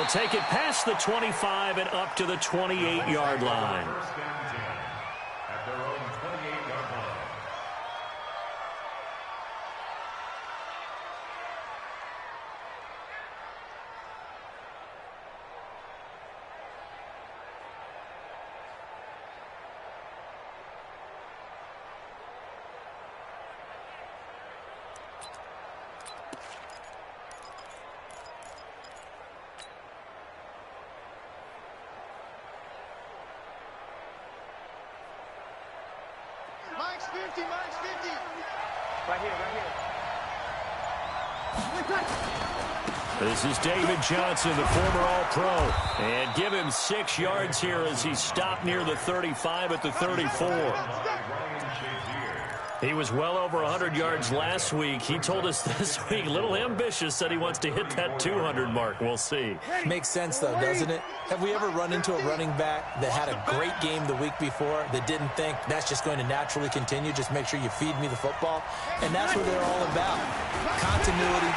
take it past the 25 and up to the 28-yard line. At their own 28-yard line. Mike's 50, Mike's 50. Right here, right here. This is David Johnson, the former All-Pro. And give him 6 yards here as he stopped near the 35 at the 34. He was well over 100 yards last week. He told us this week, a little ambitious, said he wants to hit that 200 mark. We'll see. Makes sense, though, doesn't it? Have we ever run into a running back that had a great game the week before that didn't think that's just going to naturally continue? Just make sure you feed me the football. And that's what they're all about. Continuity.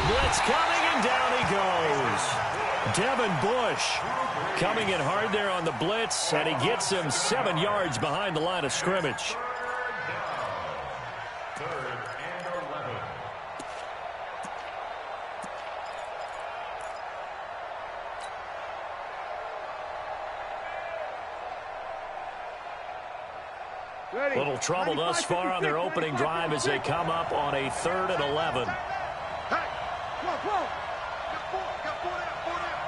Blitz coming, and down he goes. Devin Bush coming in hard there on the blitz, and he gets him 7 yards behind the line of scrimmage. Little trouble thus far on their opening drive as they come up on a 3rd and 11. Hey, whoa. Got four down.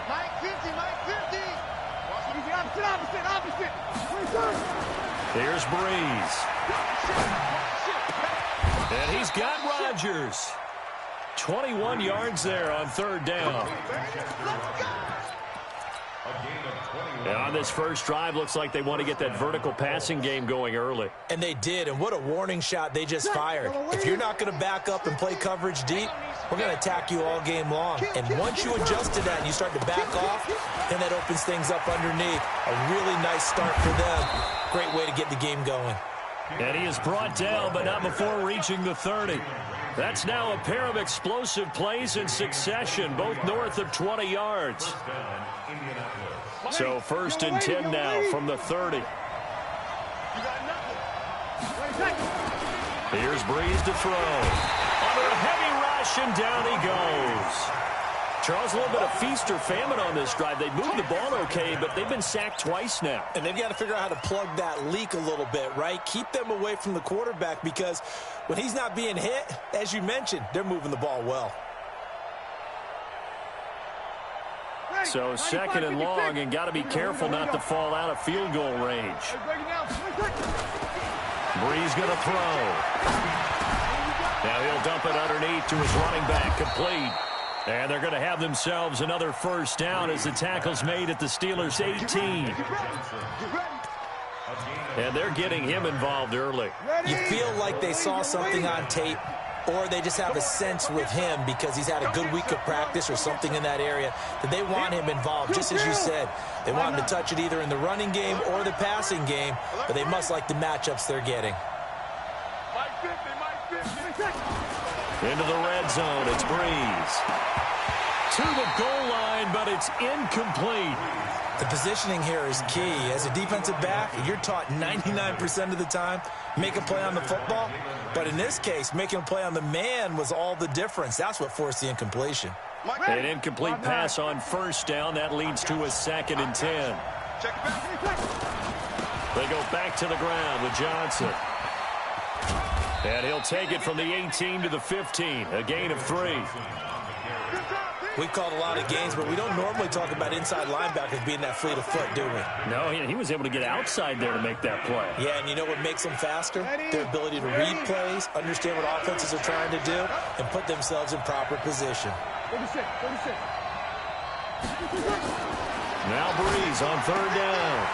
Mike 50, Mike 50. Opposite. Here's Breeze. And he's got Rodgers. 21 yards there on 3rd down. And on this first drive, looks like they want to get that vertical passing game going early. And they did, and what a warning shot they just fired. If you're not going to back up and play coverage deep, we're going to attack you all game long. And once you adjust to that and you start to back off, then that opens things up underneath. A really nice start for them. Great way to get the game going. And he is brought down, but not before reaching the 30. That's now a pair of explosive plays in succession, both north of 20 yards. So 1st and 10 now from the 30. Here's Breeze to throw. Under a heavy rush, and down he goes. Charles, a little bit of feast or famine on this drive. They moved the ball okay, but they've been sacked twice now. And they've got to figure out how to plug that leak a little bit, right? Keep them away from the quarterback, because when he's not being hit, as you mentioned, they're moving the ball well. So 2nd and long, and got to be careful not to fall out of field goal range. Breeze going to throw. Now he'll dump it underneath to his running back, complete. And they're going to have themselves another 1st down as the tackle's made at the Steelers' 18. And they're getting him involved early. You feel like they saw something on tape, or they just have a sense with him because he's had a good week of practice or something in that area that they want him involved, just as you said. They want him to touch it either in the running game or the passing game, but they must like the matchups they're getting. Into the red zone, it's Breeze. To the goal line, but it's incomplete. The positioning here is key. As a defensive back, you're taught 99% of the time, make a play on the football. But in this case, making a play on the man was all the difference. That's what forced the incompletion. An incomplete pass on 1st down. That leads to a 2nd and 10. They go back to the ground with Johnson. And he'll take it from the 18 to the 15. A gain of 3. We've called a lot of games, but we don't normally talk about inside linebackers being that fleet of foot, do we? No, he was able to get outside there to make that play. Yeah, and you know what makes them faster? Their ability to read plays, understand what offenses are trying to do, and put themselves in proper position. Now Breeze on 3rd down.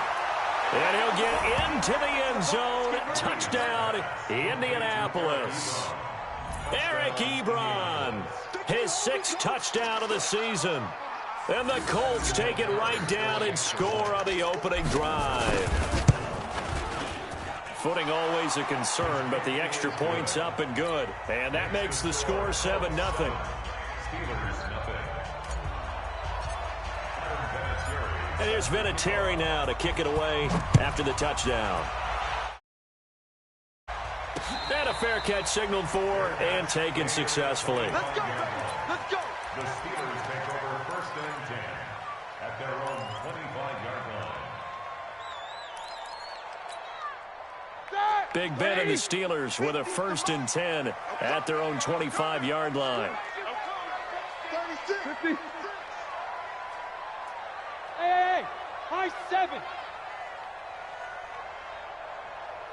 And he'll get into the end zone. Touchdown, Indianapolis. Eric Ebron, his 6th touchdown of the season. And the Colts take it right down and score on the opening drive. Footing always a concern, but the extra point's up and good. And that makes the score 7-0. And here's Vinatieri now to kick it away after the touchdown. And a fair catch signaled for and taken successfully. Let's go, baby. Let's go. The Steelers take over 1st and 10 at their own 25-yard line. Big Ben and the Steelers with a 1st and 10 at their own 25-yard line. 36. 50. Hey, high 7.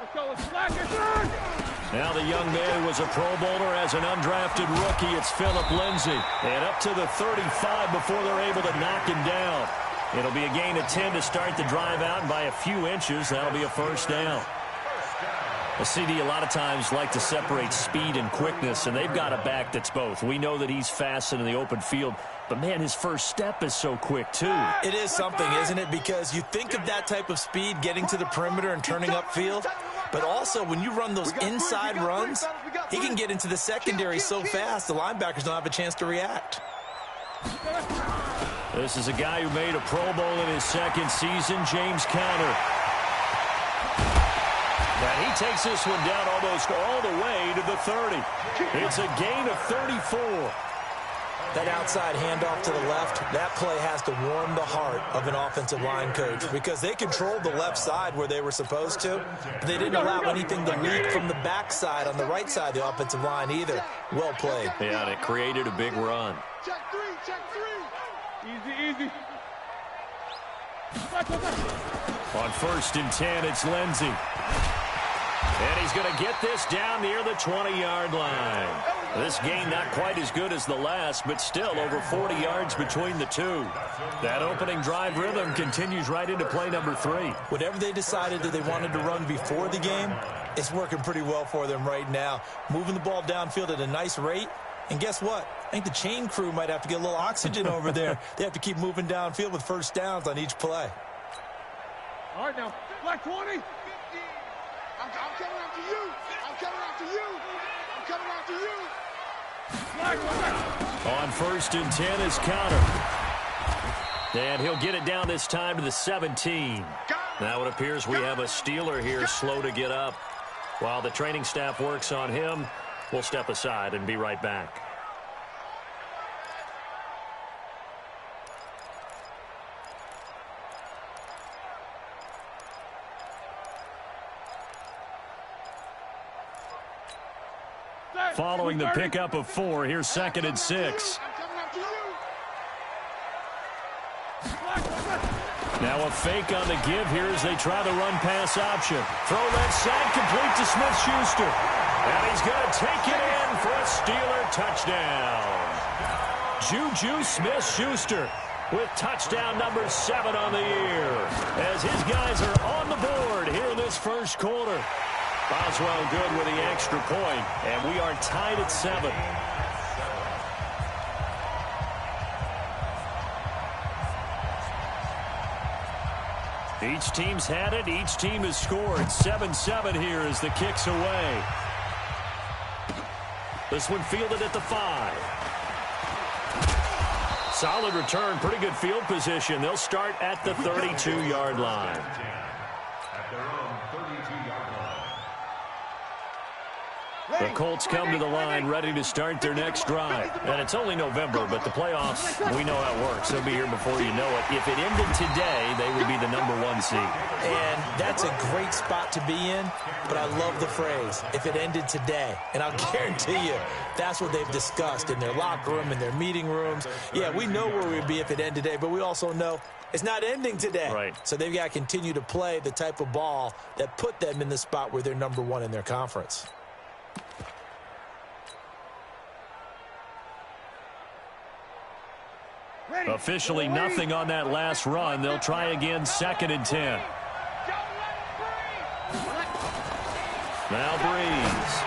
Let's go, let's slackers. Now the young man who was a Pro Bowler as an undrafted rookie. It's Phillip Lindsay. And up to the 35 before they're able to knock him down. It'll be a gain of 10 to start the drive out, and by a few inches, that'll be a 1st down. A CD a lot of times like to separate speed and quickness, and they've got a back that's both. We know that he's fast in the open field, but, man, his first step is so quick, too. It is something, isn't it? Because you think of that type of speed getting to the perimeter and turning upfield, but also when you run those inside runs, he can get into the secondary so fast the linebackers don't have a chance to react. This is a guy who made a Pro Bowl in his 2nd season, James Conner. And he takes this one down almost all the way to the 30. It's a gain of 34. That outside handoff to the left, that play has to warm the heart of an offensive line coach because they controlled the left side where they were supposed to. But they didn't allow anything to leak from the backside on the right side of the offensive line either. Well played. Yeah, and it created a big run. Check 3, check 3. Easy, easy. On 1st and 10, it's Lindsay. And he's going to get this down near the 20-yard line. This game not quite as good as the last, but still over 40 yards between the two. That opening drive rhythm continues right into play number 3. Whatever they decided that they wanted to run before the game, it's working pretty well for them right now. Moving the ball downfield at a nice rate. And guess what? I think the chain crew might have to get a little oxygen over there. They have to keep moving downfield with 1st downs on each play. All right, now, black 20. I'm coming after you. I'm coming after you. I'm coming after you. On 1st and 10 is Conner. And he'll get it down this time to the 17. Now it appears we have a Steeler here slow to get up. While the training staff works on him, we'll step aside and be right back. Following the pickup of 4, here's 2nd and 6. Now a fake on the give here as they try the run-pass option. Throw left side, complete to Smith-Schuster. And he's going to take it in for a Steeler touchdown. Juju Smith-Schuster with touchdown number 7 on the year. As his guys are on the board here in this 1st quarter. Boswell good with the extra point, and we are tied at 7. Each team's had it. Each team has scored. 7-7 here as the kick's away. This one fielded at the 5. Solid return. Pretty good field position. They'll start at the 32-yard line. At their own 32-yard line. The Colts come to the line ready to start their next drive. And it's only November, but the playoffs, we know how it works. They'll be here before you know it. If it ended today, they would be the number 1 seed. And that's a great spot to be in, but I love the phrase, if it ended today. And I'll guarantee you, that's what they've discussed in their locker room, in their meeting rooms. Yeah, we know where we'd be if it ended today, but we also know it's not ending today. Right. So they've got to continue to play the type of ball that put them in the spot where they're number 1 in their conference. Officially nothing on that last run. They'll try again, 2nd and 10. Now Breeze.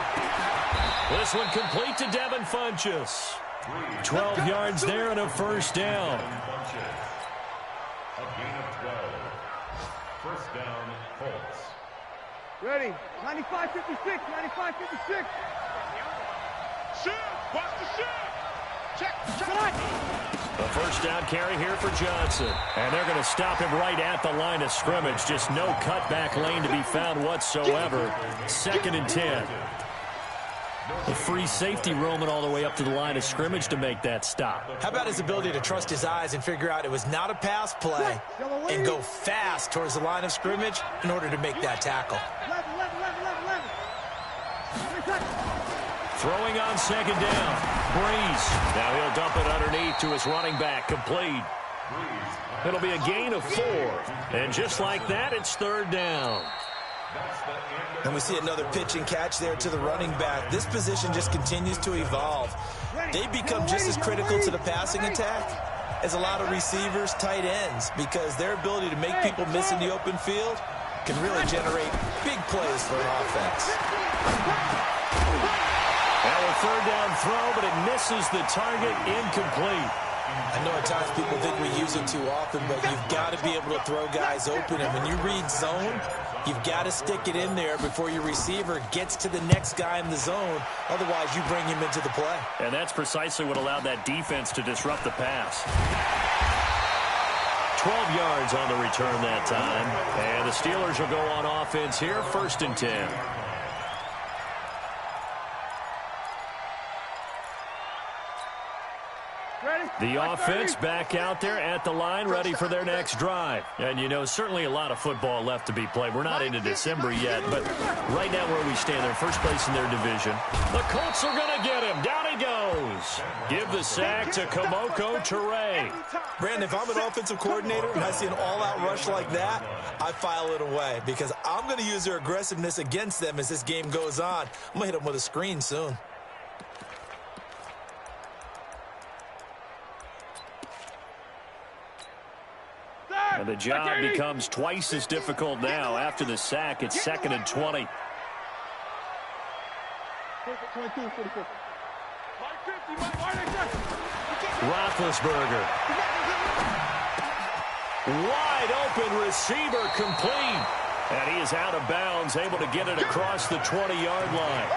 This one complete to Devin Funchess. 12 yards there and a 1st down. A gain of 12. 1st down, Colts. Ready. 95-56, 95-56. Shoot! Watch the shoot! Check! A first down carry here for Johnson. And they're going to stop him right at the line of scrimmage. Just no cutback lane to be found whatsoever. 2nd and 10. The free safety roaming all the way up to the line of scrimmage to make that stop. How about his ability to trust his eyes and figure out it was not a pass play and go fast towards the line of scrimmage in order to make that tackle. Throwing on 2nd down. Breeze. Now he'll dump it underneath to his running back. Complete. It'll be a gain of 4. And just like that, it's 3rd down. And we see another pitch and catch there to the running back. This position just continues to evolve. They become just as critical to the passing attack as a lot of receivers, tight ends, because their ability to make people miss in the open field can really generate big plays for an offense. Now a 3rd down throw, but it misses the target. Incomplete. I know at times people think we use it too often, but you've got to be able to throw guys open. And when you read zone, you've got to stick it in there before your receiver gets to the next guy in the zone. Otherwise, you bring him into the play. And that's precisely what allowed that defense to disrupt the pass. 12 yards on the return that time. And the Steelers will go on offense here, 1st and 10. The offense back out there at the line, ready for their next drive. And, you know, certainly a lot of football left to be played. We're not into December yet, but right now where we stand, they're first place in their division. The Colts are going to get him. Down he goes. Give the sack to Kamoko Toure. Brandon, if I'm an offensive coordinator and I see an all-out rush like that, I file it away because I'm going to use their aggressiveness against them as this game goes on. I'm going to hit them with a screen soon. And the job becomes twice as difficult now. After the sack, it's 2nd and 20. Roethlisberger. Wide open receiver complete. And he is out of bounds, able to get it across the 20-yard line.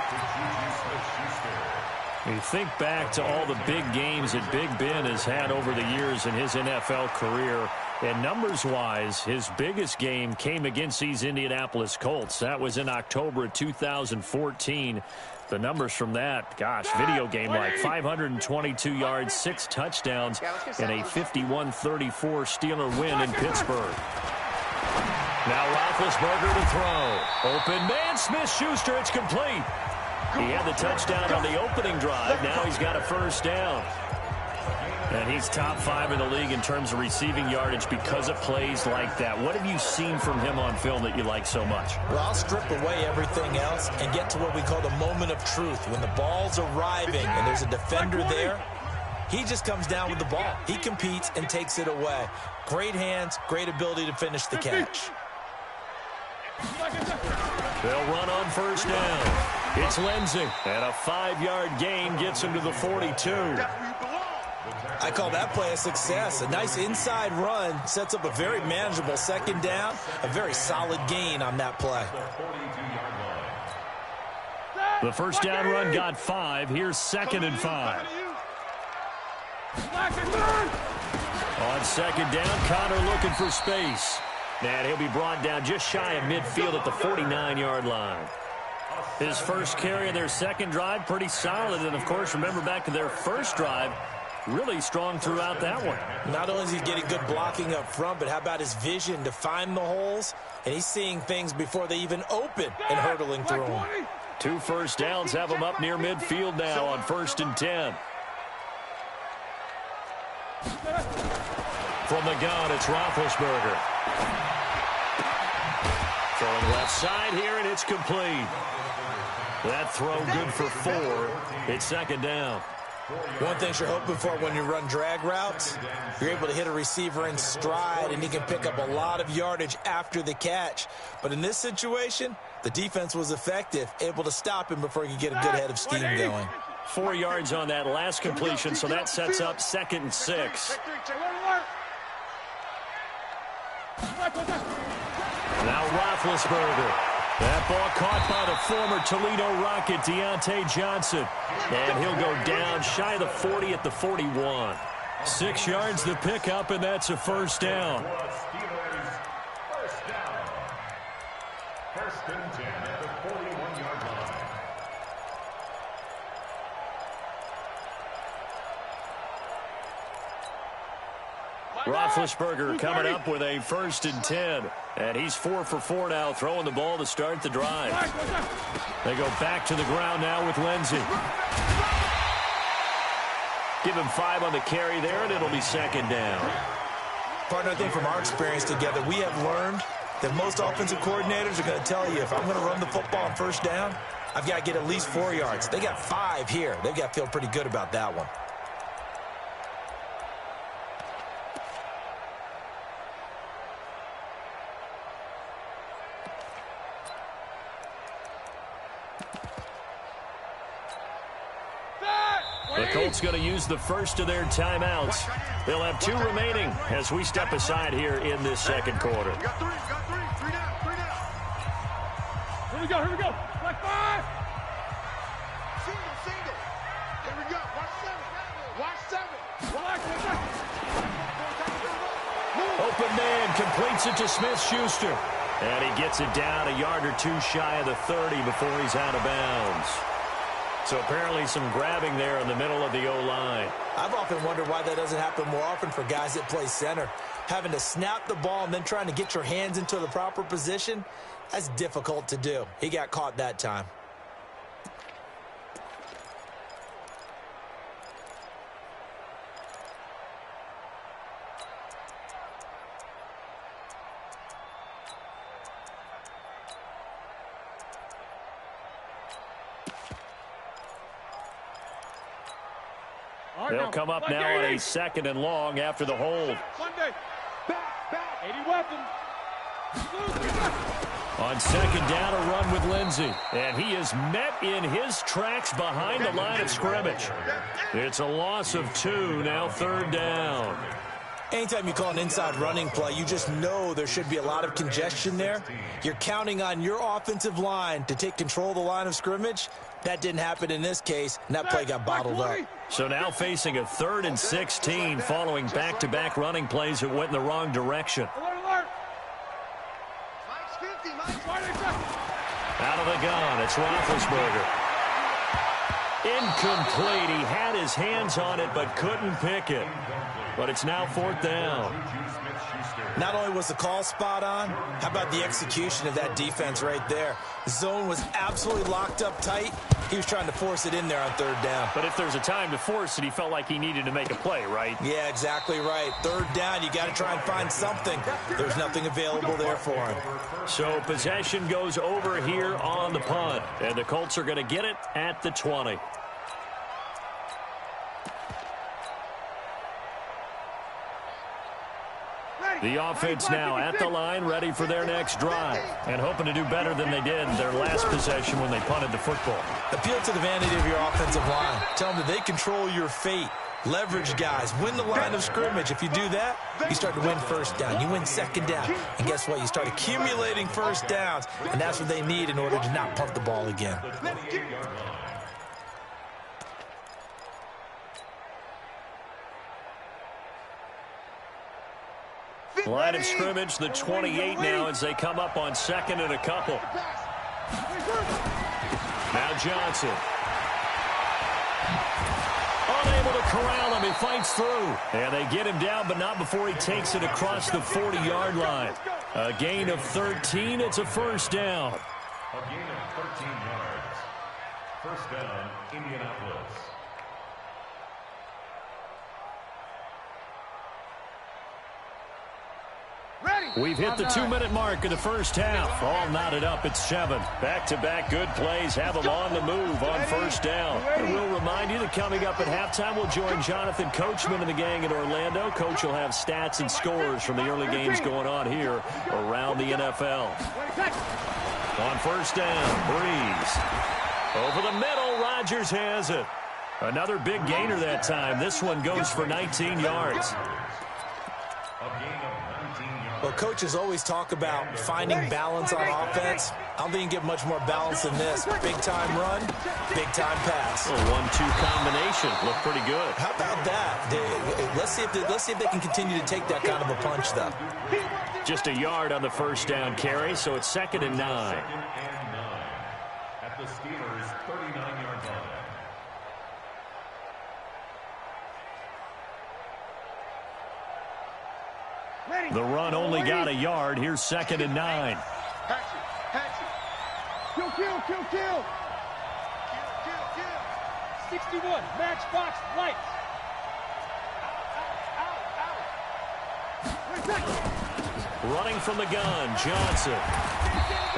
You think back to all the big games that Big Ben has had over the years in his NFL career. And numbers-wise, his biggest game came against these Indianapolis Colts. That was in October of 2014. The numbers from that, gosh, video game-like. 522 yards, 6 touchdowns, and a 51-34 Steeler win in Pittsburgh. Now Roethlisberger to throw. Open man, Smith-Schuster, it's complete. He had the touchdown on the opening drive. Now he's got a first down. And he's top 5 in the league in terms of receiving yardage because of plays like that. What have you seen from him on film that you like so much? Well, I'll strip away everything else and get to what we call the moment of truth. When the ball's arriving and there's a defender there, he just comes down with the ball. He competes and takes it away. Great hands, great ability to finish the catch. They'll run on first down. It's Lindsey, and a 5-yard gain gets him to the 42. I call that play a success. A nice inside run sets up a very manageable 2nd down. A very solid gain on that play. The first down run got 5. Here's 2nd and 5. On 2nd down, Connor looking for space. And he'll be brought down just shy of midfield at the 49-yard line. His first carry of their 2nd drive, pretty solid. And, of course, remember back to their first drive, really strong throughout that one. Not only is he getting good blocking up front, but how about his vision to find the holes? And he's seeing things before they even open and hurtling through them. 2 first downs have him up near midfield now on 1st and 10. From the gun, it's Roethlisberger. Throwing left side here, and it's complete. That throw good for 4. It's 2nd down. One thing you're hoping for when you run drag routes, you're able to hit a receiver in stride, and he can pick up a lot of yardage after the catch. But in this situation, the defense was effective, able to stop him before he could get a good head of steam going. 4 yards on that last completion, so that sets up 2nd and 6. Now Roethlisberger. That ball caught by the former Toledo Rocket, Deontay Johnson. And he'll go down shy of the 40 at the 41. 6 yards the pickup, and that's a first down. First and 10 at the 41-yard line. Roethlisberger coming up with a first and 10. And he's 4 for 4 now, throwing the ball to start the drive. They go back to the ground now with Lindsey. Give him 5 on the carry there, and it'll be second down. Partner, I think from our experience together, we have learned that most offensive coordinators are going to tell you, if I'm going to run the football on first down, I've got to get at least 4 yards. They got 5 here. They've got to feel pretty good about that one. The Colts going to use the first of their timeouts. They'll have 2 remaining as we step aside here in this second quarter. We got 3. Three down. Here we go. Black 5. Single. Here we go. Watch 7. Black. Open man completes it to Smith-Schuster. And he gets it down a yard or 2 shy of the 30 before he's out of bounds. So apparently some grabbing there in the middle of the O-line. I've often wondered why that doesn't happen more often for guys that play center. Having to snap the ball and then trying to get your hands into the proper position, that's difficult to do. He got caught that time. They'll come up now on a second and long after the hold. Monday. Back. 80 weapons. On second down, a run with Lindsey. And he is met in his tracks behind the line of scrimmage. It's a loss of 2, now third down. Anytime you call an inside running play, you just know there should be a lot of congestion there. You're counting on your offensive line to take control of the line of scrimmage. That didn't happen in this case, and that play got bottled up. So now facing a 3rd and 16 following back-to-back running plays that went in the wrong direction. Alert. Out of the gun, it's Roethlisberger. Incomplete. He had his hands on it but couldn't pick it. But it's now 4th down. Not only was the call spot on, how about the execution of that defense right there? The zone was absolutely locked up tight. He was trying to force it in there on 3rd down. But if there's a time to force it, he felt like he needed to make a play, right? Yeah, exactly right. 3rd down, you got to try and find something. There's nothing available there for him. So possession goes over here on the punt. And the Colts are going to get it at the 20. The offense now at the line, ready for their next drive, and hoping to do better than they did their last possession when they punted the football. Appeal to the vanity of your offensive line. Tell them that they control your fate. Leverage guys. Win the line of scrimmage. If you do that, you start to win first down. You win second down. And guess what? You start accumulating first downs, and that's what they need in order to not punt the ball again. Line of scrimmage, the 28 now as they come up on 2nd and a couple. Now Johnson. Unable to corral him. He fights through. And they get him down, but not before he takes it across the 40-yard line. A gain of 13. It's a first down. A gain of 13 yards. First down, Indianapolis. We've hit the 2-minute mark of the first half. All knotted up at 7. Back-to-back good plays have them on the move on first down. And we'll remind you that coming up at halftime, we'll join Jonathan Coachman and the gang in Orlando. Coach will have stats and scores from the early games going on here around the NFL. On first down, Breeze. Over the middle, Rodgers has it. Another big gainer that time. This one goes for 19 yards. Well, coaches always talk about finding balance on offense. I don't think you can get much more balance than this. Big-time run, big-time pass. A 1-2 combination. Looked pretty good. How about that? Let's see if they can continue to take that kind of a punch, though. Just a yard on the first down carry, so it's 2nd and 9. At the Steelers' 39-yard line. The run only got a yard. Here's 2nd and 9. Hatchet, hatchet. Kill. Kill, kill. 61, matchbox lights. Running from the gun, Johnson.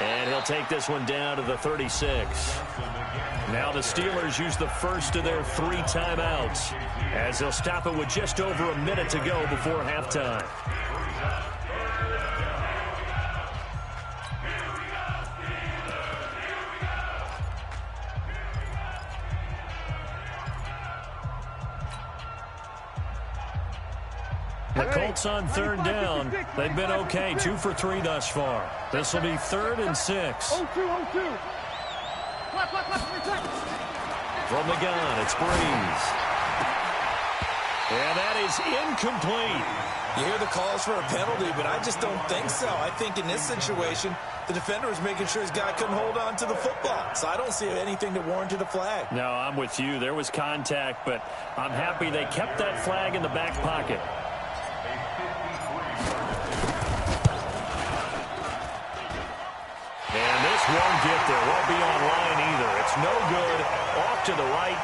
And he'll take this one down to the 36. Now the Steelers use the first of their 3 timeouts, as they'll stop it with just over a minute to go before halftime. The Colts on 3rd down. They've been okay, 2 for 3 thus far. This will be 3rd and 6. 0-2. From the gun, it's Breeze. And that is incomplete. You hear the calls for a penalty, but I just don't think so. I think in this situation, the defender was making sure his guy couldn't hold on to the football. So I don't see anything that warranted a flag. No, I'm with you. There was contact, but I'm happy they kept that flag in the back pocket. And this won't get there. Won't be online either. It's no good. Off to the right.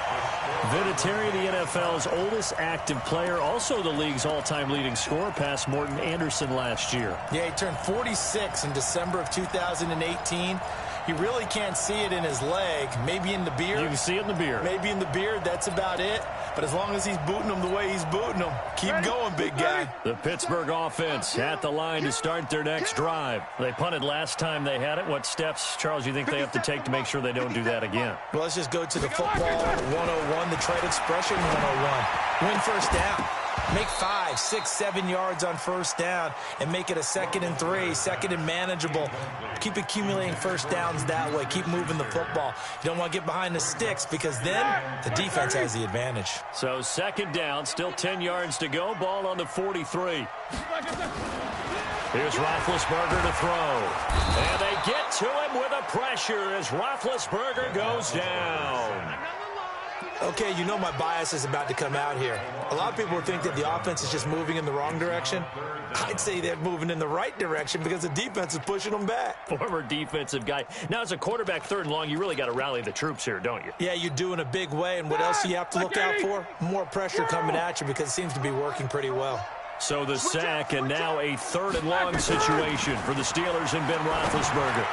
Vinatieri, the NFL's oldest active player, also the league's all-time leading scorer, past Morton Anderson last year. Yeah, he turned 46 in December of 2018. You really can't see it in his leg. Maybe in the beard. You can see it in the beard. Maybe in the beard. That's about it. But as long as he's booting them the way he's booting them, keep going, big guy. The Pittsburgh offense at the line to start their next drive. They punted last time they had it. What steps, Charles, you think they have to take to make sure they don't do that again? Well, let's just go to the football 101, the trade expression 101. Win first down. Make 5, 6, 7 yards on first down and make it a 2nd and 3, 2nd and manageable. Keep accumulating first downs that way. Keep moving the football. You don't want to get behind the sticks because then the defense has the advantage. So 2nd down, still 10 yards to go. Ball on the 43. Here's Roethlisberger to throw. And they get to him with a pressure as Roethlisberger goes down. Okay, you know my bias is about to come out here. A lot of people think that the offense is just moving in the wrong direction. I'd say they're moving in the right direction because the defense is pushing them back. Former defensive guy. Now, as a quarterback 3rd and long, you really got to rally the troops here, don't you? Yeah, you do in a big way. And what else do you have to look out for? More pressure coming at you because it seems to be working pretty well. So the sack, and now a 3rd and long situation for the Steelers and Ben Roethlisberger.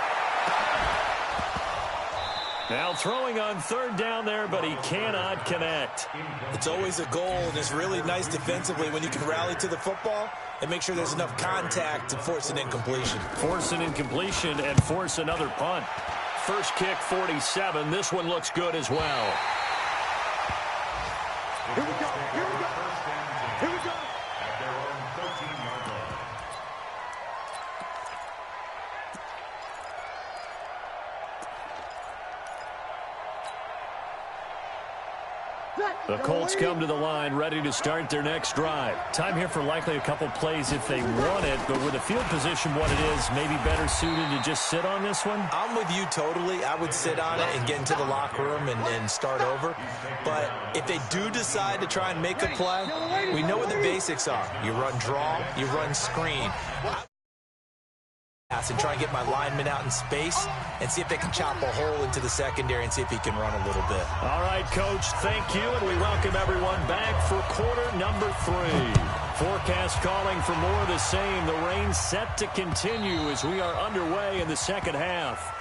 Now throwing on 3rd down there, but he cannot connect. It's always a goal, and it's really nice defensively when you can rally to the football and make sure there's enough contact to force an incompletion. Force an incompletion and force another punt. First kick, 47. This one looks good as well. Here we go. Here we go. At their own 13-yard line. The Colts come to the line ready to start their next drive. Time here for likely a couple plays if they want it, but with the field position what it is, maybe better suited to just sit on this one? I'm with you totally. I would sit on it and get into the locker room and start over. But if they do decide to try and make a play, we know what the basics are. You run draw, you run screen. And try and get my lineman out in space and see if they can chop a hole into the secondary and see if he can run a little bit. All right, Coach, thank you, and we welcome everyone back for quarter number 3. Forecast calling for more of the same. The rain set to continue as we are underway in the second half.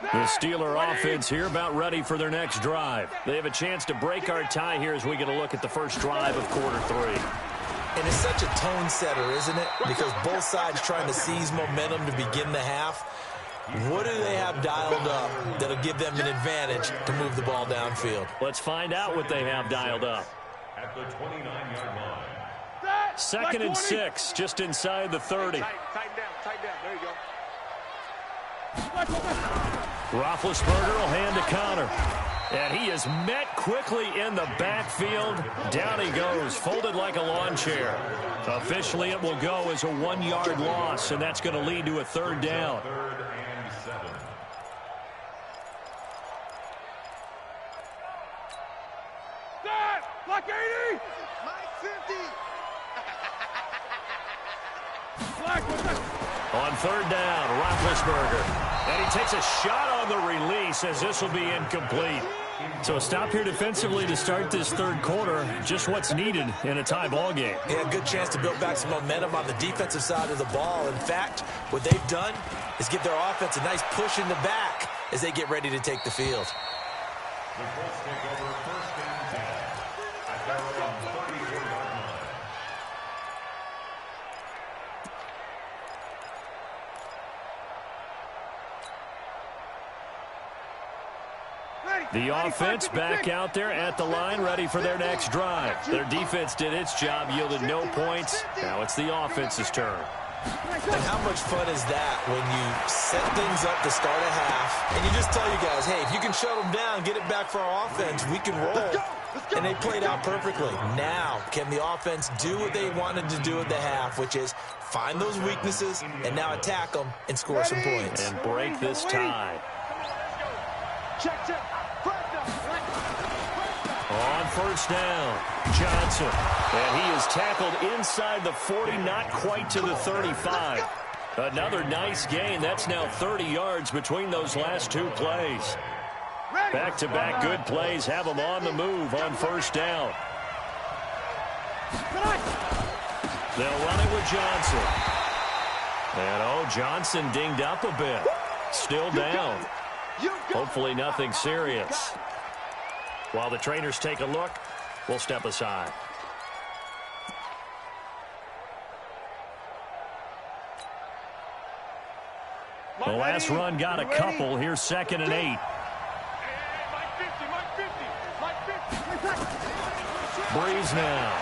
The Steeler offense here about ready for their next drive. They have a chance to break our tie here as we get a look at the first drive of quarter 3. And it's such a tone setter, isn't it? Because both sides trying to seize momentum to begin the half. What do they have dialed up that'll give them an advantage to move the ball downfield? Let's find out what they have dialed up. at the 29-yard line. Second and 6, just inside the 30. Tighten down. There you go. Roethlisberger will hand a counter. And he is met quickly in the backfield. Down he goes, folded like a lawn chair. Officially, it will go as a 1-yard loss, and that's going to lead to a third down. 3rd and 7. Block 80. Mike 50. On third down, Roethlisberger. And he takes a shot on the release as this will be incomplete. So a stop here defensively to start this third quarter. Just what's needed in a tie ball game. Yeah, good chance to build back some momentum on the defensive side of the ball. In fact, what they've done is give their offense a nice push in the back as they get ready to take the field. The Colts take over 1st and 10 at their own 34-yard line. The offense back out there at the line, ready for their next drive. Their defense did its job, yielded no points. Now it's the offense's turn. And how much fun is that when you set things up to start a half, and you just tell you guys, hey, if you can shut them down, get it back for our offense, we can roll. And they played out perfectly. Now, can the offense do what they wanted to do at the half, which is find those weaknesses and now attack them and score some points. And break this tie. Check. On first down, Johnson. And he is tackled inside the 40, not quite to the 35. Another nice gain. That's now 30 yards between those last two plays. Back-to-back good plays have them on the move on first down. They'll run it with Johnson. And, Johnson dinged up a bit. Still down. Hopefully nothing serious. While the trainers take a look, we'll step aside. The last run got a couple. Here's 2nd and 8. Breeze now.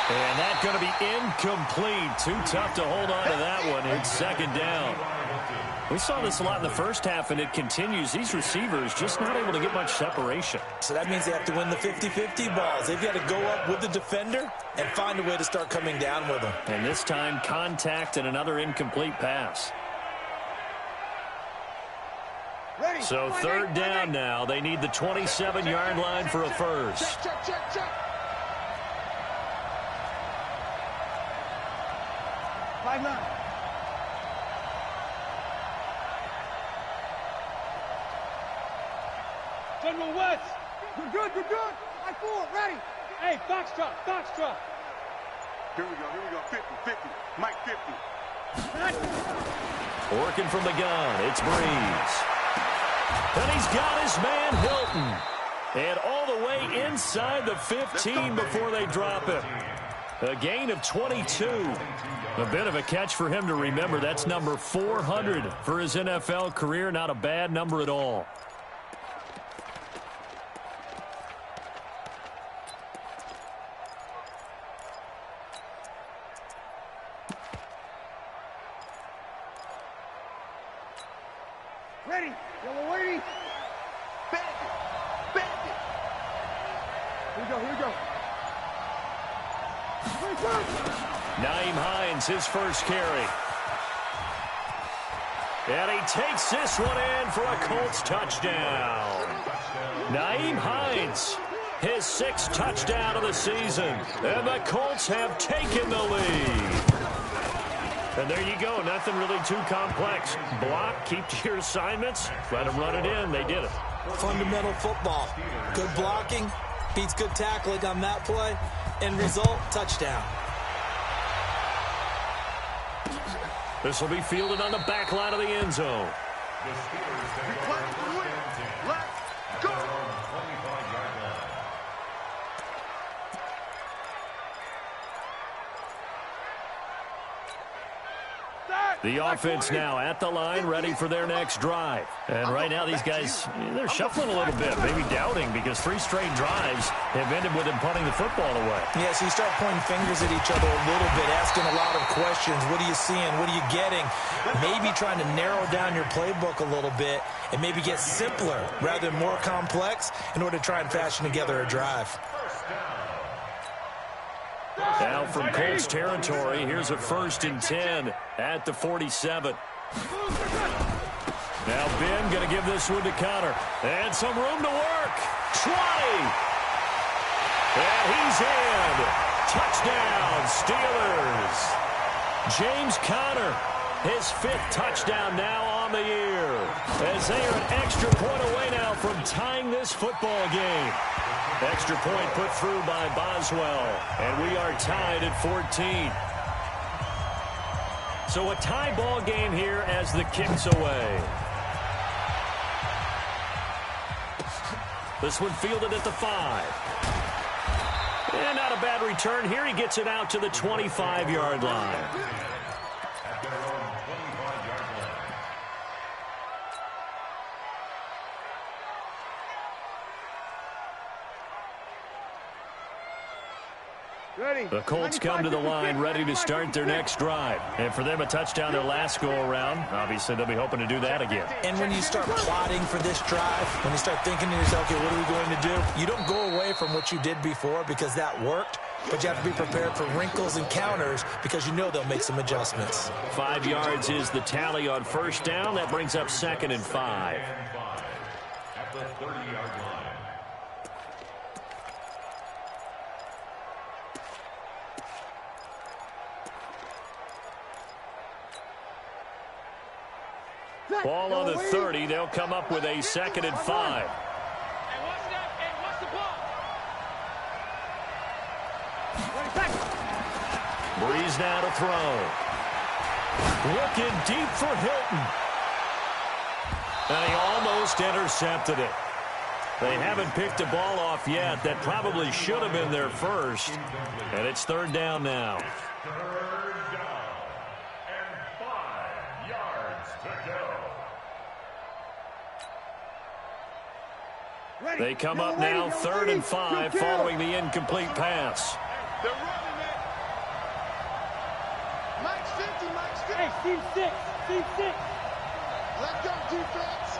And that's going to be incomplete. Too tough to hold on to that one. It's 2nd down. We saw this a lot in the first half, and it continues. These receivers just not able to get much separation. So that means they have to win the 50-50 balls. They've got to go up with the defender and find a way to start coming down with them. And this time, contact and another incomplete pass. So 3rd down now. They need the 27-yard line for a first. Check. 5-9. General West. You're good. I-4, ready. Hey, Foxtrot. Here we go. 50. Mike 50. Working from the gun, it's Breeze. And he's got his man Hilton. And all the way inside the 15 before they drop it. A gain of 22. A bit of a catch for him to remember. That's number 400 for his NFL career. Not a bad number at all. Ready. Yellow lady. Bandit. Here we go. Nyheim Hines, his first carry. And he takes this one in for a Colts touchdown. Nyheim Hines, his 6th touchdown of the season. And the Colts have taken the lead. And there you go. Nothing really too complex. Block, keep to your assignments, let them run it in. They did it. Fundamental football. Good blocking beats good tackling on that play. End result, touchdown. This will be fielded on the back line of the end zone. The Steelers take over 1st and 10 at their own 25-yard line. The offense now at the line, ready for their next drive. And right now these guys, they're shuffling a little bit, maybe doubting, because 3 straight drives have ended with them punting the football away. Yeah, so you start pointing fingers at each other a little bit, asking a lot of questions. What are you seeing? What are you getting? Maybe trying to narrow down your playbook a little bit and maybe get simpler rather than more complex in order to try and fashion together a drive. Now from Colts territory, here's a 1st and 10 at the 47. Now Ben going to give this one to Connor. And some room to work. 20. And he's in. Touchdown, Steelers. James Conner, his 5th touchdown now on the year. As they are an extra point away now from tying this football game. Extra point put through by Boswell. And we are tied at 14. So a tie ball game here as the kick's away. This one fielded at the 5. And not a bad return here. He gets it out to the 25-yard line. The Colts come to the line ready to start their next drive. And for them, a touchdown their last go-around. Obviously, they'll be hoping to do that again. And when you start plotting for this drive, when you start thinking to yourself, okay, what are we going to do? You don't go away from what you did before because that worked, but you have to be prepared for wrinkles and counters because you know they'll make some adjustments. 5 yards is the tally on 1st down. That brings up 2nd and 5. At the 30-yard line. Ball on the 30. They'll come up with a 2nd and 5. Breeze now to throw. Looking deep for Hilton. And he almost intercepted it. They haven't picked a ball off yet. That probably should have been their first. And it's 3rd down now. They come up now 3rd and 5 following the incomplete pass. They're running it. Mike's 50, Mike's 50. Hey, Steve 6, Steve 6. Let go, defense.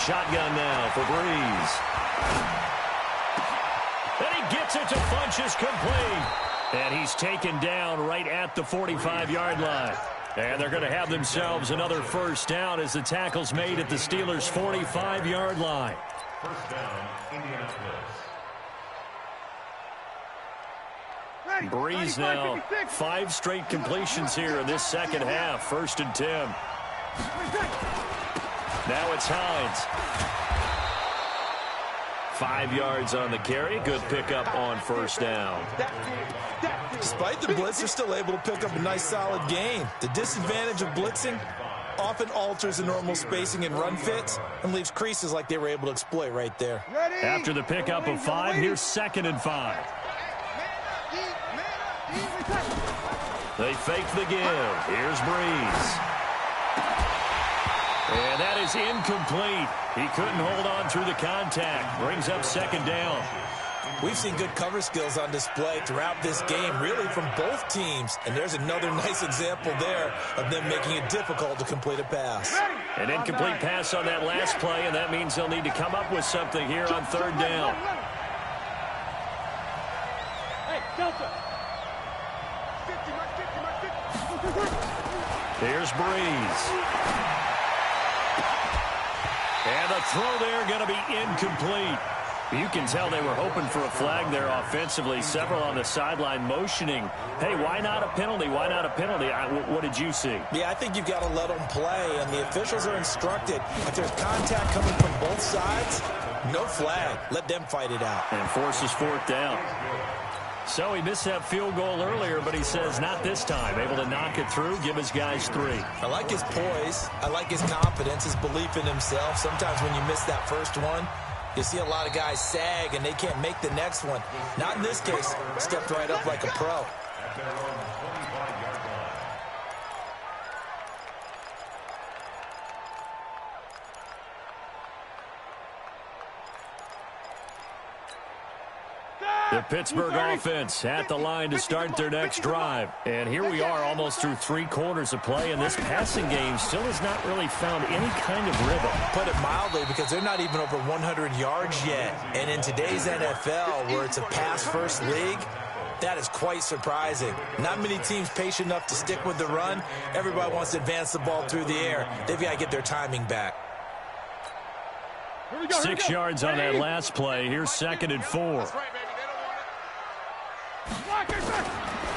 Shotgun now for Breeze. And he gets it to Funchess complete. And he's taken down right at the 45-yard line. And they're going to have themselves another 1st down as the tackle's made at the Steelers' 45-yard line. 1st down, Indianapolis. Breeze now 5 straight completions here in this 2nd half. 1st and 10. Now it's Hines. 5 yards on the carry. Good pickup on 1st down. Despite the blitz, they're still able to pick up a nice, solid gain. The disadvantage of blitzing often alters the normal spacing and run fits and leaves creases like they were able to exploit right there. After the pickup of 5, here's 2nd and 5. They fake the give. Here's Breeze. And that is incomplete. He couldn't hold on through the contact. Brings up 2nd down. We've seen good cover skills on display throughout this game, really from both teams. And there's another nice example there of them making it difficult to complete a pass. An incomplete pass on that last play, and that means they'll need to come up with something here on 3rd down. Hey, Delta. Here's Breeze. And the throw there going to be incomplete. You can tell they were hoping for a flag there offensively. Several on the sideline motioning, hey, why not a penalty? Why not a penalty? What did you see? Yeah, I think you've got to let them play, and the officials are instructed. If there's contact coming from both sides, no flag. Let them fight it out. And forces 4th down. So he missed that field goal earlier, but he says not this time. Able to knock it through, give his guys 3. I like his poise. I like his confidence, his belief in himself. Sometimes when you miss that first one, you see a lot of guys sag and they can't make the next one. Not in this case. Stepped right up like a pro. The Pittsburgh offense at the line to start their next drive. And here we are almost through 3 quarters of play, and this passing game still has not really found any kind of rhythm. Put it mildly, because they're not even over 100 yards yet. And in today's NFL, where it's a pass-first league, that is quite surprising. Not many teams patient enough to stick with the run. Everybody wants to advance the ball through the air. They've got to get their timing back. 6 yards on that last play. Here's 2nd and 4.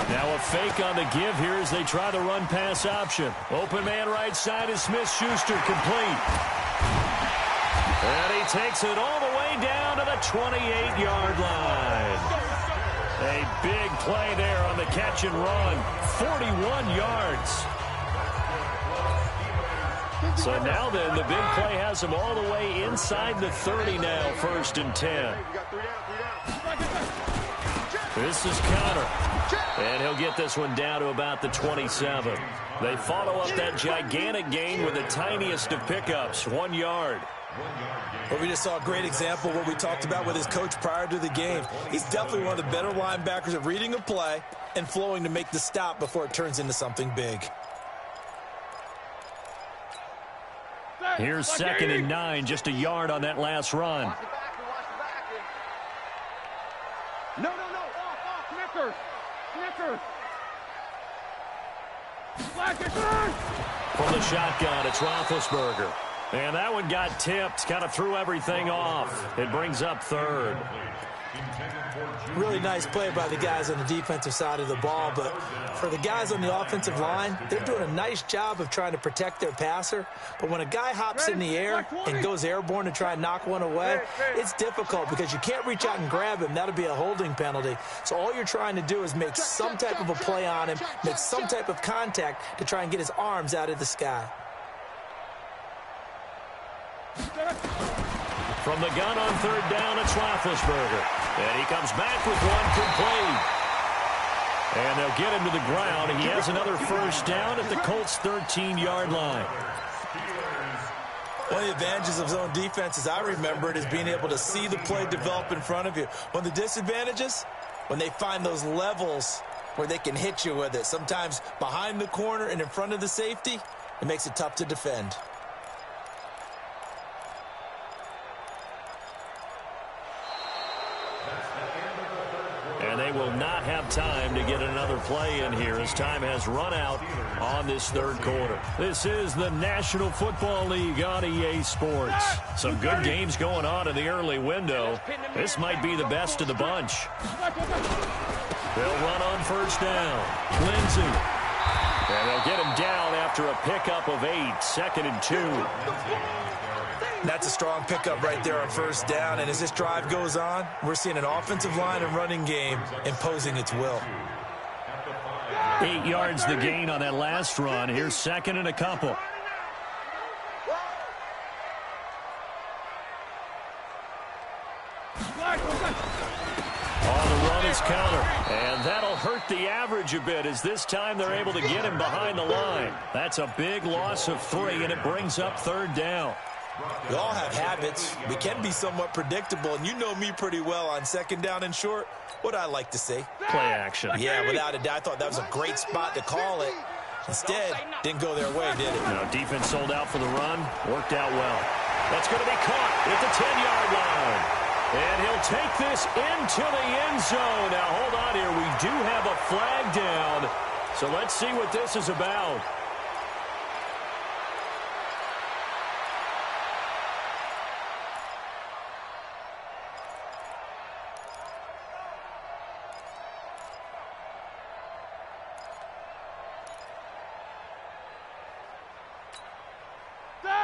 Now a fake on the give here as they try the run-pass option. Open man right side is Smith-Schuster, complete. And he takes it all the way down to the 28-yard line. A big play there on the catch and run. 41 yards. So now then, the big play has him all the way inside the 30 now, 1st and 10. This is Connor. And he'll get this one down to about the 27. They follow up that gigantic gain with the tiniest of pickups, 1 yard. Well, we just saw a great example of what we talked about with his coach prior to the game. He's definitely one of the better linebackers at reading a play and flowing to make the stop before it turns into something big. Here's 2nd and 9, just a yard on that last run. No, off, Snickers. From the shotgun, it's Roethlisberger. And that one got tipped, kind of threw everything off. It brings up 3rd. Really nice play by the guys on the defensive side of the ball, but for the guys on the offensive line, they're doing a nice job of trying to protect their passer. But when a guy hops in the air and goes airborne to try and knock one away, it's difficult because you can't reach out and grab him. That'll be a holding penalty. So all you're trying to do is make some type of a play on him, make some type of contact to try and get his arms out of the sky. From the gun on 3rd down, it's Roethlisberger. And he comes back with one complete. And they'll get him to the ground. And he has another 1st down at the Colts' 13-yard line. One of the advantages of zone defense, as I remember it, is being able to see the play develop in front of you. One of the disadvantages, when they find those levels where they can hit you with it, sometimes behind the corner and in front of the safety, it makes it tough to defend. And they will not have time to get another play in here as time has run out on this 3rd quarter. This is the National Football League on EA Sports. Some good games going on in the early window. This might be the best of the bunch. They'll run on 1st down. Lindsey. And they'll get him down after a pickup of 8, 2nd and 2. That's a strong pickup right there on 1st down. And as this drive goes on, we're seeing an offensive line and running game imposing its will. 8 yards the gain on that last run. Here's 2nd and a couple. On the run is Connor. And that'll hurt the average a bit as this time they're able to get him behind the line. That's a big loss of 3, and it brings up 3rd down. We all have habits. We can be somewhat predictable, and you know me pretty well on 2nd down and short. What I like to say. Play action. Yeah, without a doubt. I thought that was a great spot to call it. Instead, didn't go their way, did it? No, defense sold out for the run. Worked out well. That's going to be caught at the 10-yard line. And he'll take this into the end zone. Now, hold on here. We do have a flag down. So let's see what this is about.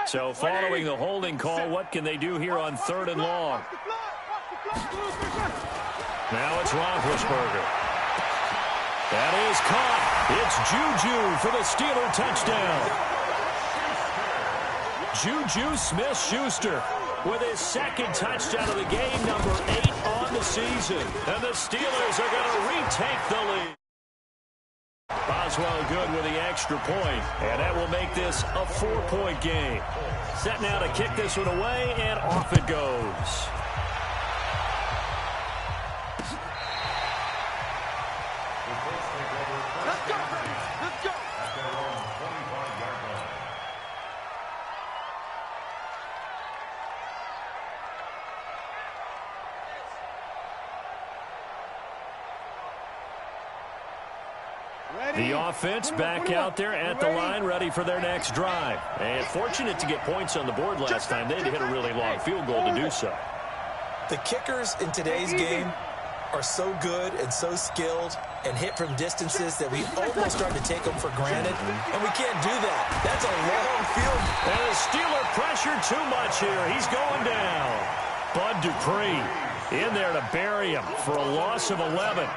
So following the holding call, what can they do here on 3rd and long? Now it's Roethlisberger. That is caught. It's Juju for the Steeler touchdown. Juju Smith-Schuster with his 2nd touchdown of the game, number 8 on the season. And the Steelers are going to retake the lead. Boswell good with the extra point, and that will make this a 4-point game. Set now to kick this one away, and off it goes. The offense back out there at the line, ready for their next drive. And fortunate to get points on the board last time. They had to hit a really long field goal to do so. The kickers in today's game are so good and so skilled and hit from distances that we almost start to take them for granted, and we can't do that. That's a long field. And the Steeler pressure too much here. He's going down. Bud Dupree in there to bury him for a loss of 11.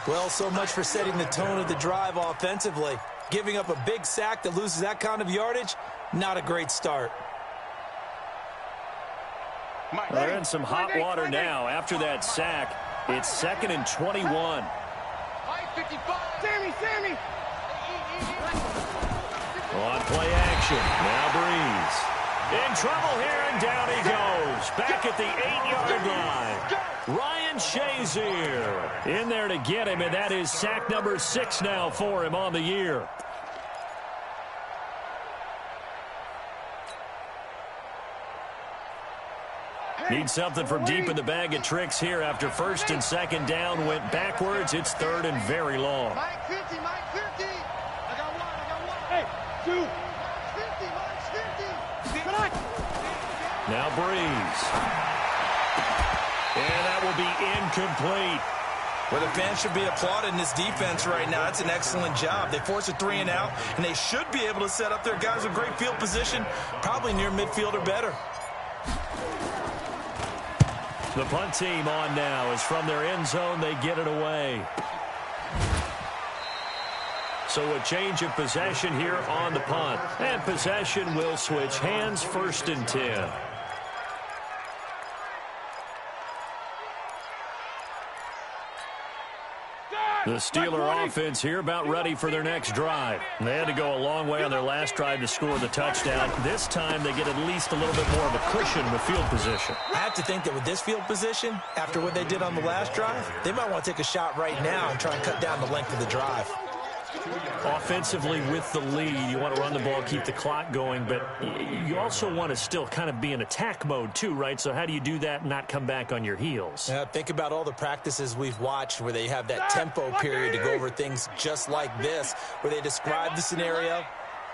Well, so much for setting the tone of the drive offensively. Giving up a big sack that loses that kind of yardage, not a great start. Well, they're in some hot water now after that sack. It's 2nd and 21. Sammy! On play action. Now Breeze. In trouble here, and down he goes. Back at the 8-yard line. Ryan Shazier in there to get him, and that is sack number 6 now for him on the year. Need something from deep in the bag of tricks here after 1st and 2nd down went backwards. It's 3rd and very long. Mike 50. I got one. Hey, 2. Mike's 50. Come on. Now Breeze. And that will be incomplete. Well, the fans should be applauding this defense right now. It's an excellent job. They force a 3 and out, and they should be able to set up their guys with great field position, probably near midfield or better. The punt team on now is from their end zone. They get it away. So a change of possession here on the punt. And possession will switch hands, 1st and 10. The Steeler offense here about ready for their next drive. They had to go a long way on their last drive to score the touchdown. This time they get at least a little bit more of a cushion with field position. I have to think that with this field position, after what they did on the last drive, they might want to take a shot right now and try and cut down the length of the drive. Offensively with the lead, you want to run the ball, keep the clock going, but you also want to still kind of be in attack mode too, right? So how do you do that and not come back on your heels? Think about all the practices we've watched where they have that tempo period to go over things just like this, where they describe the scenario,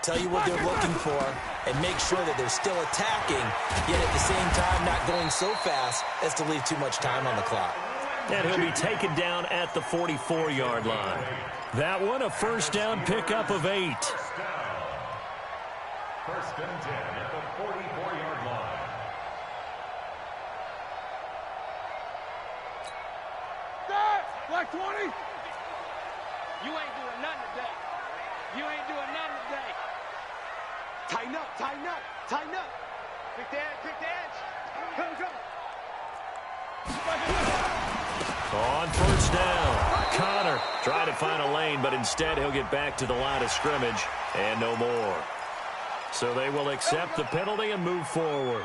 tell you what they're looking for, and make sure that they're still attacking, yet at the same time not going so fast as to leave too much time on the clock. And he'll be taken down at the 44-yard line. That one, a 1st down pickup of 8. 1st and 10 at the 44-yard line. Black 20. You ain't doing nothing today. Tighten up. Pick the edge. Come. On 1st down, Connor trying to find a lane, but instead he'll get back to the line of scrimmage and no more. So they will accept the penalty and move forward.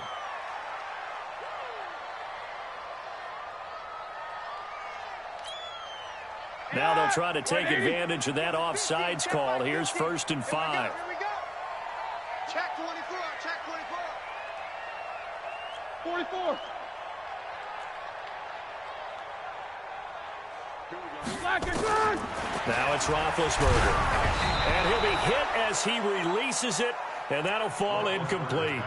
Now they'll try to take advantage of that offsides call. Here's 1st and 5. Here we go. Check 24. 44. Black and good. Now it's Roethlisberger. And he'll be hit as he releases it, and that'll fall incomplete.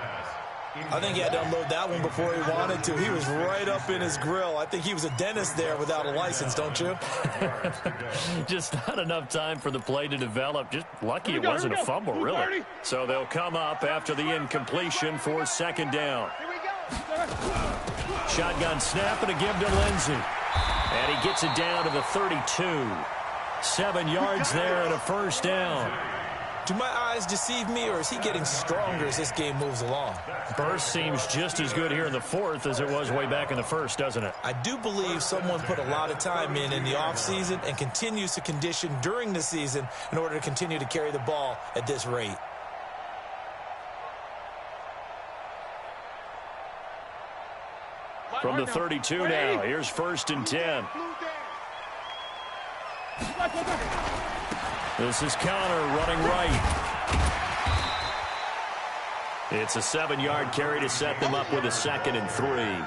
I think he had to unload that one before he wanted to. He was right up in his grill. I think he was a dentist there without a license, don't you? Just not enough time for the play to develop. Just lucky it wasn't a fumble, really. So they'll come up after the incompletion for 2nd down. Here we go. Shotgun snap and a give to Lindsey. And he gets it down to the 32. 7 yards there and a 1st down. Do my eyes deceive me, or is he getting stronger as this game moves along? Burst seems just as good here in the 4th as it was way back in the 1st, doesn't it? I do believe someone put a lot of time in the offseason and continues to condition during the season in order to continue to carry the ball at this rate. From the 32 now, here's 1st and 10. This is Connor running right. It's a 7-yard carry to set them up with a 2nd and 3.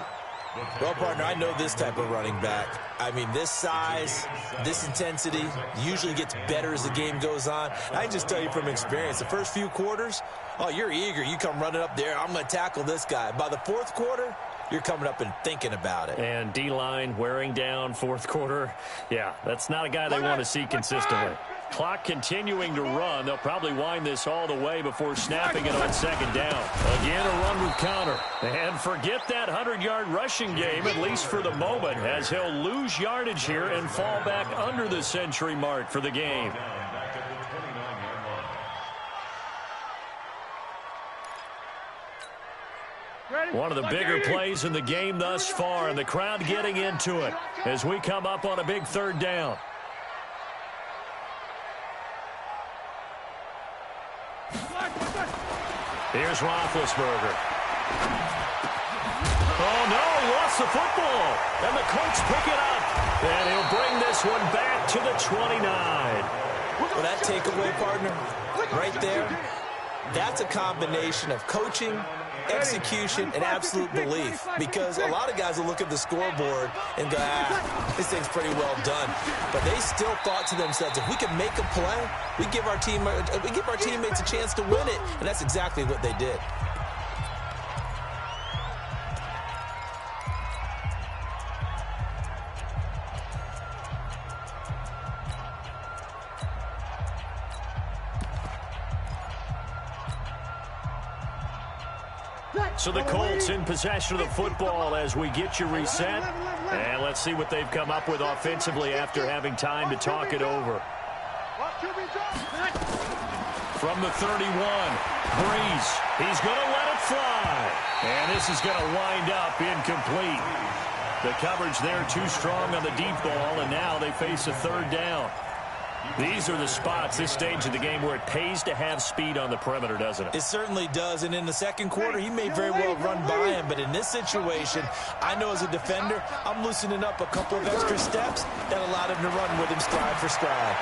Well, partner, I know this type of running back. I mean, this size, this intensity usually gets better as the game goes on. I can just tell you from experience, the first few quarters, oh, you're eager. You come running up there, I'm going to tackle this guy. By the fourth quarter, you're coming up and thinking about it. And D-line wearing down fourth quarter. Yeah, that's not a guy they want to see consistently. Clock continuing to run. They'll probably wind this all the way before snapping it on second down. Again, a run with counter. And forget that 100-yard rushing game, at least for the moment, as he'll lose yardage here and fall back under the century mark for the game. One of the bigger plays in the game thus far, and the crowd getting into it as we come up on a big third down. Here's Roethlisberger. Oh, no, lost the football. And the Colts pick it up. And he'll bring this one back to the 29. Well, that takeaway, partner, right there, that's a combination of coaching, execution, and absolute belief. Because a lot of guys will look at the scoreboard and go, this thing's pretty well done. But they still thought to themselves, if we can make a play, we give our teammates a chance to win it. And that's exactly what they did. So the Colts in possession of the football as we get you reset. And let's see what they've come up with offensively after having time to talk it over. From the 31, Breeze. He's going to let it fly. And this is going to wind up incomplete. The coverage there too strong on the deep ball, and now they face a third down. These are the spots, this stage of the game, where it pays to have speed on the perimeter, doesn't it? It certainly does, and in the second quarter, he may very well run by him, but in this situation, I know as a defender, I'm loosening up a couple of extra steps that allowed him to run with him stride for stride.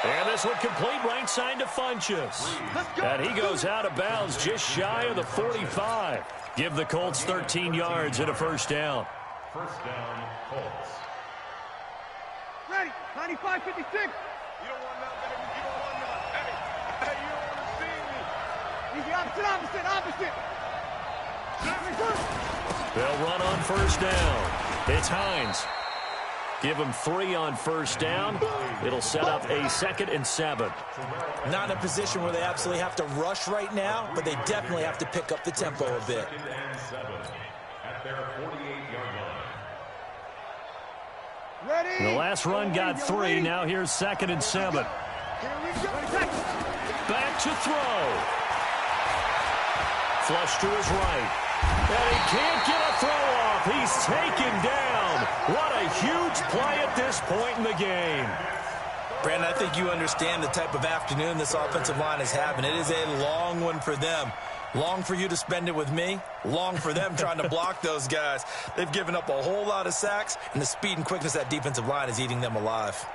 And this one complete right side to Funchess. And he goes out of bounds just shy of the 45. Give the Colts 13 yards and a first down. First down, Colts. Ready, 95-56. You don't want nothing, baby. You don't want nothing. Hey, you don't want to see me. Easy, opposite. They'll run on first down. It's Hines. Give them 3 on first down. It'll set up a 2nd and 7. Not in a position where they absolutely have to rush right now, but they definitely have to pick up the tempo a bit. 2nd and 7 at their 48-yard line. Ready. The last run got 3. Now here's 2nd and 7. Here we go. Back to throw. Flush to his right. And he can't get a throw off. He's taken down. What a huge play at this point in the game. Brandon, I think you understand the type of afternoon this offensive line is having. It is a long one for them. Long for you to spend it with me. Long for them trying to block those guys. They've given up a whole lot of sacks, and the speed and quickness of that defensive line is eating them alive.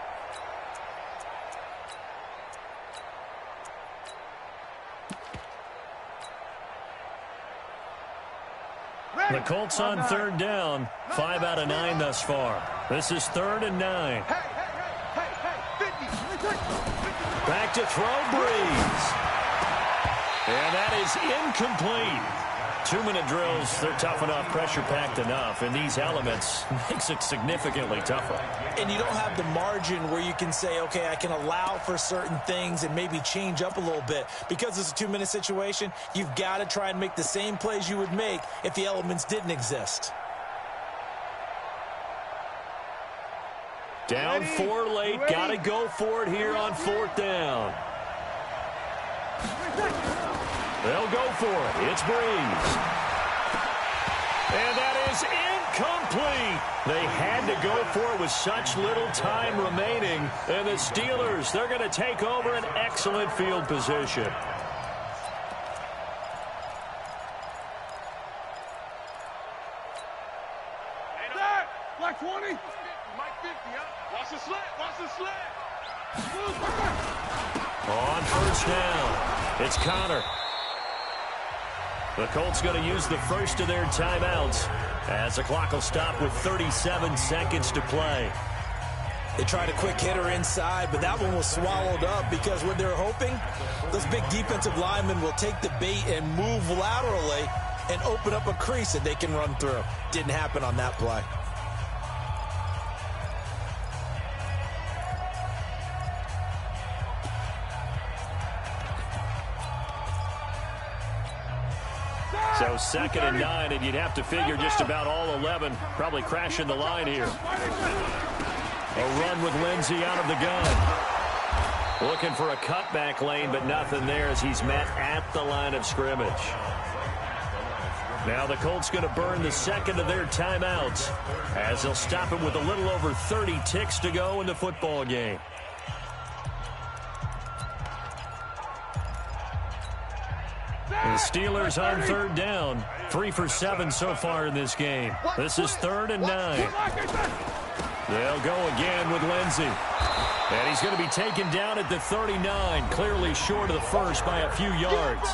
The Colts on third down. 5 out of 9 thus far. This is 3rd and 9. Back to throw, Breeze. And that is incomplete. 2-minute drills, they're tough enough, pressure-packed enough, and these elements makes it significantly tougher. And you don't have the margin where you can say, okay, I can allow for certain things and maybe change up a little bit. Because it's a 2-minute situation, you've got to try and make the same plays you would make if the elements didn't exist. Down 4 late, got to go for it here on 4th down. They'll go for it. It's Breeze. And that is incomplete. They had to go for it with such little time remaining. And the Steelers, they're going to take over an excellent field position. Black 20. Mike 50, huh? Watch the slant. Watch the slant. On first down, it's Connor. The Colts going to use the first of their timeouts as the clock will stop with 37 seconds to play. They tried a quick hitter inside, but that one was swallowed up because what they're hoping, those big defensive linemen will take the bait and move laterally and open up a crease that they can run through. Didn't happen on that play. So 2nd and 9, and you'd have to figure just about all 11 probably crashing the line here. A run with Lindsey out of the gun. Looking for a cutback lane, but nothing there as he's met at the line of scrimmage. Now the Colts going to burn the second of their timeouts as they'll stop it with a little over 30 ticks to go in the football game. The Steelers on 3rd down. 3 for 7 so far in this game. This is 3rd and 9. They'll go again with Lindsey. And he's going to be taken down at the 39, clearly short of the first by a few yards.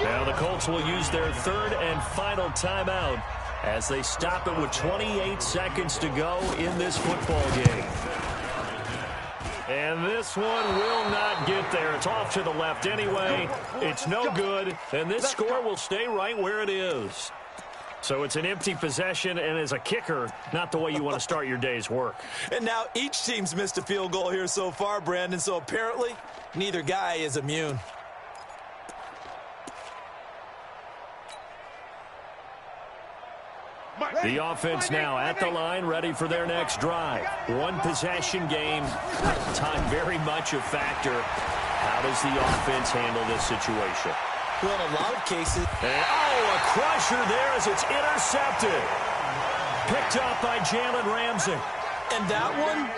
Now the Colts will use their 3rd and final timeout as they stop it with 28 seconds to go in this football game. And this one will not get there. It's off to the left anyway. It's no good, and this score will stay right where it is. So it's an empty possession, and as a kicker, not the way you want to start your day's work. And now each team's missed a field goal here so far, Brandon, so apparently neither guy is immune. The offense now at the line, ready for their next drive. One possession game, time very much a factor. How does the offense handle this situation? Well, in a lot of cases. And, a crusher there as it's intercepted. Picked up by Jalen Ramsey. And that one,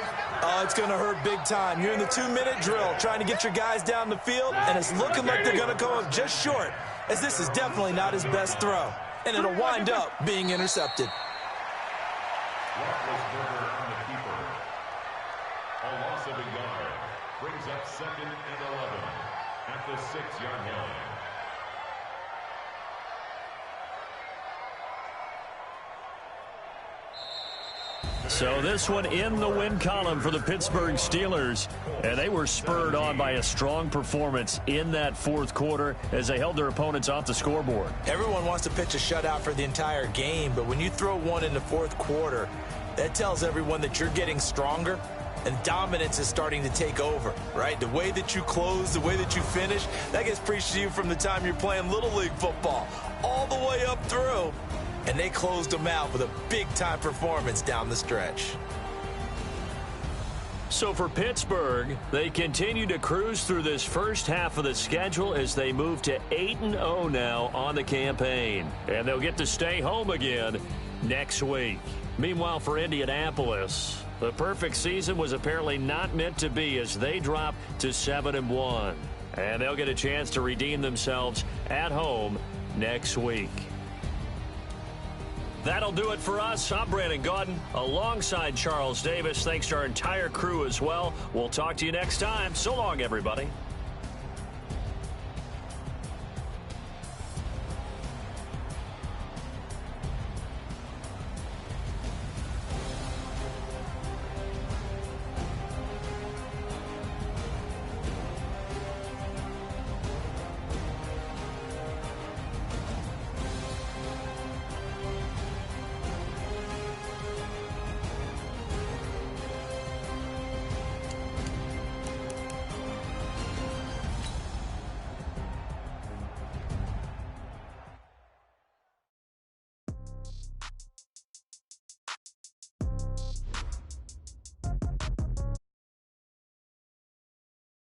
it's going to hurt big time. You're in the 2-minute drill trying to get your guys down the field, and it's looking like they're going to come up just short, as this is definitely not his best throw. And it'll wind up being intercepted. A loss of a yard brings up 2nd and 11 at the 6-yard line. So this one in the win column for the Pittsburgh Steelers. And they were spurred on by a strong performance in that 4th quarter as they held their opponents off the scoreboard. Everyone wants to pitch a shutout for the entire game, but when you throw one in the 4th quarter, that tells everyone that you're getting stronger and dominance is starting to take over, right? The way that you close, the way that you finish, that gets preached to you from the time you're playing Little League football all the way up through. And they closed them out with a big-time performance down the stretch. So for Pittsburgh, they continue to cruise through this first half of the schedule as they move to 8-0 now on the campaign. And they'll get to stay home again next week. Meanwhile, for Indianapolis, the perfect season was apparently not meant to be as they drop to 7-1. And they'll get a chance to redeem themselves at home next week. That'll do it for us. I'm Brandon Gaudin alongside Charles Davis. Thanks to our entire crew as well. We'll talk to you next time. So long, everybody.